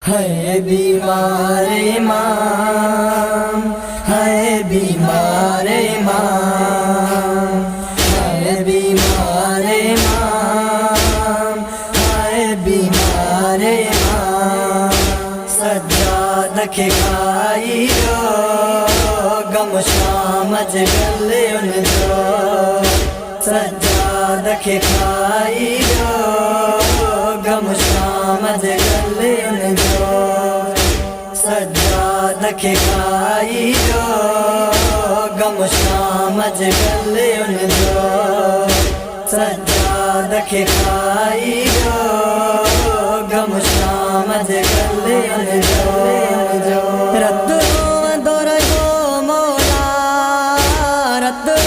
है बीमार इमाम, है बीमार इमाम, है बीमार इमाम, है बीमार इमाम। सज्जाद के खाइयो गम शामज गले उनजो, सज्जाद के खाइयो गम शामज गले उनजो, सज्जाद के खाइयो गम शामज गले उनजो, सज्जाद के खाइयो गम शामज गले उनजो। रद्दो दोरयो मौला, रद्दो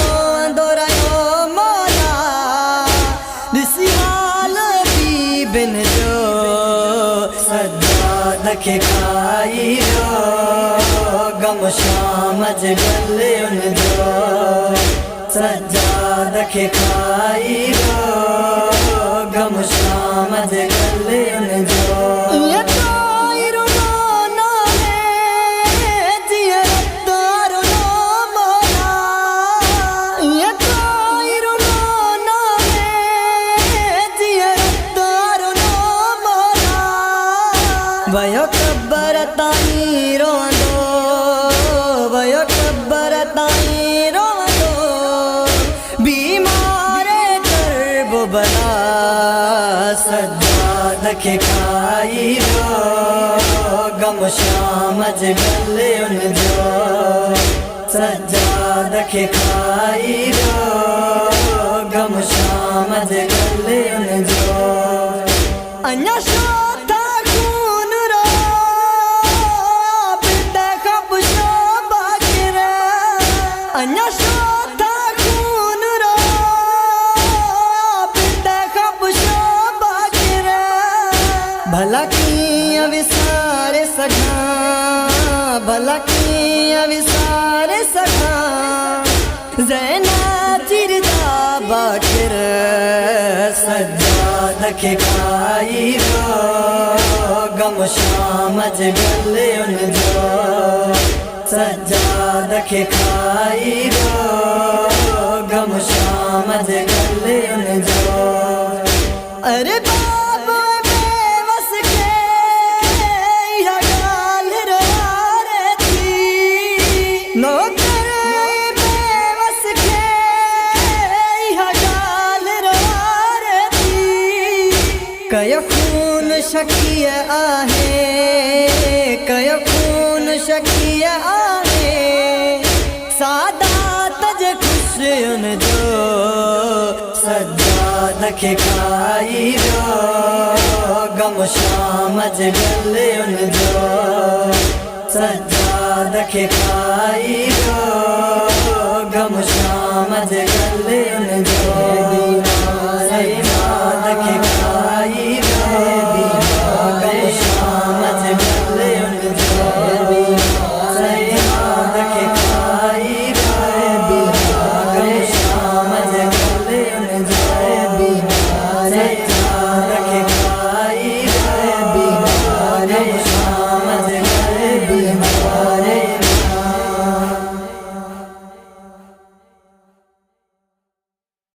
दोरयो मौला, दिसी हाल भी बिन जो, सज्जाद के खाइयो गम शामज गले उनजो, सज्जाद के खाइयो गम शामज गले उनजो। भयो कब्बर ताई रोंदो, भयो कब्बर ताई रोंदो, बीमार करबो बला, सज्जाद के खाइयो गम शामज गले उनजो, सज्जाद के खाइयो गम शामज गले उनजो। अन्या भला की अविसार सखा, भला की अविसार सखा, ज़ैना चिरदा बाकिर, सज्जाद के खाइयो गम शामज गले उनजो, सज्जाद के खाइयो गम शामज गले उनजो। अरे कयो खून शकीय आहे, कयो खून शकीय आहे, सादात जे खुश उनजो, सज्जाद के खाइयो गम शामज गले उनजो, सज्जाद के खाइयो गम शामज गले उनजो।